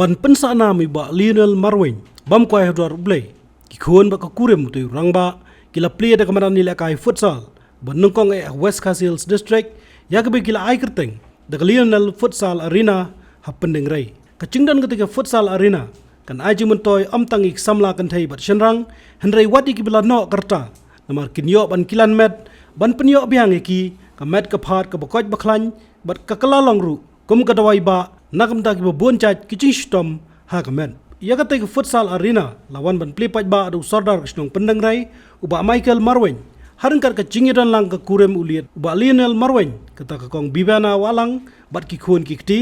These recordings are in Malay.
ban pensa nami ba Lionel Marwin bam ko ay dor blay ki khon ba ka kurem tu rangba kila play da kamaran nila kai futsal ban nungkong e West Coast Hills District ya ka be kila ai kerteng da Lionel Futsal Arena hapendeng rai kacingdan ketika futsal arena kan aji mentoy amtang ik samla kan thai bat shenrang henrei wadi ki bila no kerta namar kinyo ban kilan met ban penyo biang ki ka met ka phat ka bakoj baklan bat ka kalalong ru kum ka dawai ba nakam ta ki bon chat kiching stom ha ka met ya ka te futsal arena lawan ban play paj ba adu sordar kisnong pendeng rai uba Michael Marwen harengkar ka cingiran lang ka kurem uliet uba Lionel Marwen kata ka kong bibana walang bat ki khun ki kti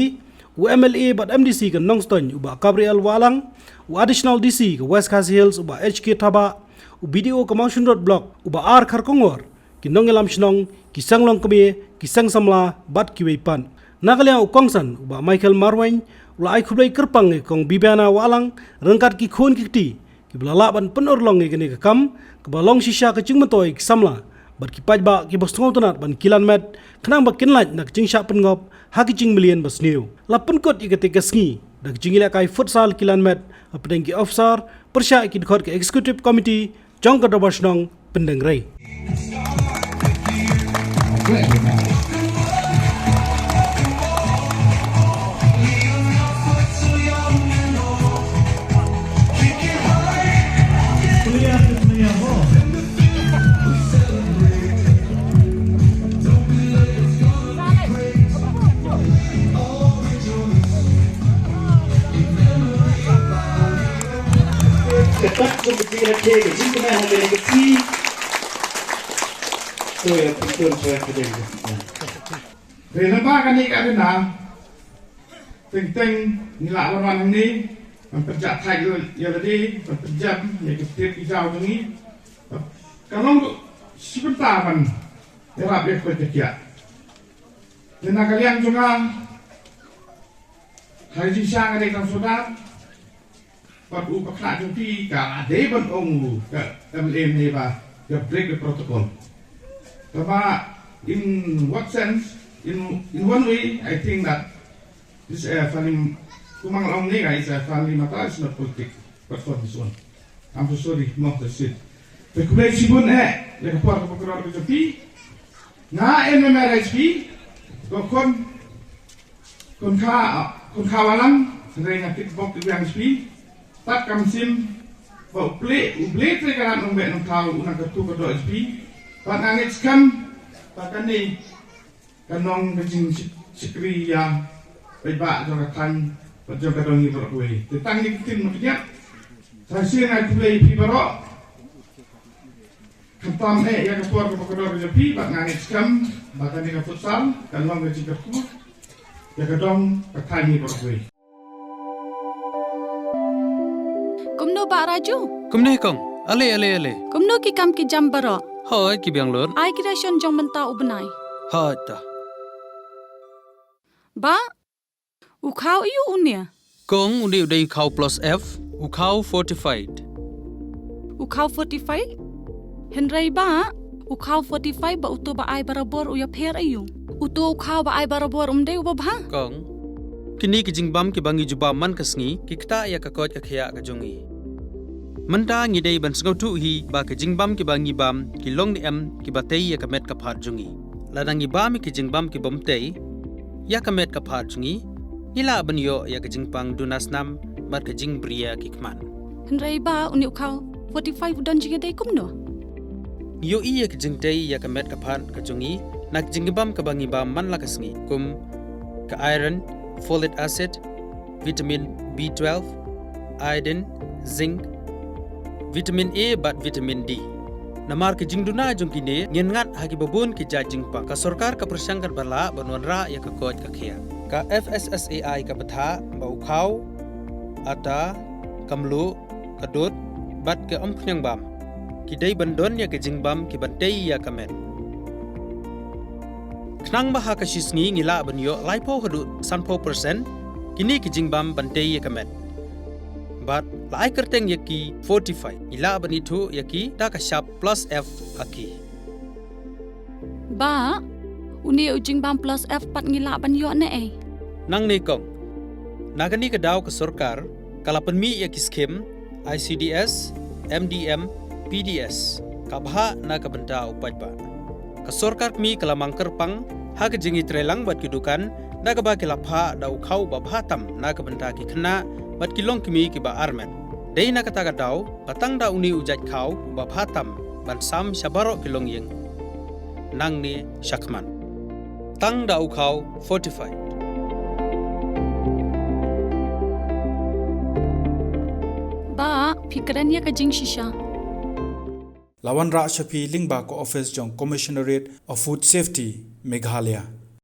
UMLA bat MDC ke Nongstone uba Gabriel Walang, Additional DC ke West Coast Hills uba HK Taba, BDO ke Mountain Road Block uba R Karkongor, ki Nongelam Shnong, ki Sanglong Kebe, ki Sang Samla bat ki Weipan. Nakaliang ukongsan uba Michael Marwen, ula ai kublai kerpang kong Bibiana Walang, rengkat ki khun ki kti, ki belalaban penurlong ke ne kam, ke balong shisha ke cingmetoy ki Samla. Bat ki paj ba ki bos tengok tunat ban kilan met kenang ba kinlaj nak cing syak pengop haki cing million bas new lapun kot i ketika sngi dak cing ila kai futsal kilan met apdeng ki officer persya ki khot ke executive committee jong ka dobas nong pendeng rei Ketat seperti lagi, jika mana ada kecil, so ya betul saya kerja. Kenapa kan ini ada nama? Teng nilai lawan ini, memperjat Thai ya tadi, memperjat ya ketip hijau ini. Kalau sebentar kan, terap dia kerja. Dan kalian juga hari siang ada kan saudara. But upakla jumpi ka ade ban ongu ka MLM ne ba ka break the protocol. Tama in what sense? In one way, I think that this family kumang long ne guys family mata is not politics, but for this one. I'm so sorry, not the shit. The kumay sibun le ka por ka prokuror ka jumpi na MMRHP ko kon ka walang sering ngakit bok di yang spi tak kamsim ba uble trekaran umbe nang tau unang kartu ka do SP pat angit skam pakani kanong kajing sikri ya ba jo ka tan ba jo ka dong ni bro we tang ni tin mo kya sa sin ai play pi bro katam ya ka por ka do ka pi pat angit skam bakani ka futsal kanong kajing kartu ya ka dong ka tan ni bro we Kumno ba Raju? Kumne kong, ale. Kumno ki kam ki jam baro. Hoi ki biang lor. Ai ki ration jong menta ubnai. Hoi ta. Ba? Ukau iu unia. Kong undi udai ukau plus F, ukau fortified. Ukau 45? Henry ba? Ukau 45 ba uto ba ai barabor uya pher ayu. Uto ukau ba ai barabor umde ubabha. Kong, kini ki jingbam ki bangi juba man kasngi ki kta ya ka kot ka khya ka jongi. Menta ngi dei ban sngau tu hi ba ka jingbam ki bangi bam ki long ni am ki batei ya ka met ka phat jongi. Ladangi bam ki jingbam ki bomtei ya ka met ka phat jongi. Ila ban yo ya ka jingpang dunas nam mat ka jingbria ki kman. Henry ba uni ukau 45 udan jiga dei kumno. Yo iya ka jingtei ya ka met ka phat ka jongi nak jingbam ka bangi bam man la kasngi kum ka iron, folic acid, vitamin B12, iodine, zinc, vitamin A bat vitamin D. Namar ke jingduna jongkine ngengat hagi babun ke jajingpa ka sorkar ka persangkat bala banwanra ya ka kot ka khia. Ka FSSAI ka batha ba ukhau ata kamlu kadut bat ke omkhnyang bam. Kidai bandon ya ke jingbam ki bantei ya kamet. Knang baha ka shisngi ngila banyo laipo hadu sanpo persen kini ki jingbam bantei ya kamet. But lai kerteng yaki 45 ila banitu yaki ta ka sharp plus F haki. Ba uni ujing bam plus F pat ngila ban yo ne Nang ni kong Nagani ke daw ke sorkar kalapan mi ya kiskem ICDS, MDM, PDS kabha na kabenta upaj ba. Ke sorkar mi kalamang kerpang ha ke jingi trelang bat kidukan na ka ba kilapha da ukhaw babhatam na kabenta ki khna bat kilong kimi ki ba armen. Dei na kata daw patang da uni ujat khaw babhatam ban sam shabaro kilong yeng. Nang ni Shakman. Tang da ukhaw fortified. Ba, pikirannya ke jing shisha. Lawan Rak Shafi Lingba ko office jong Commissionerate of Food Safety Meghalaya.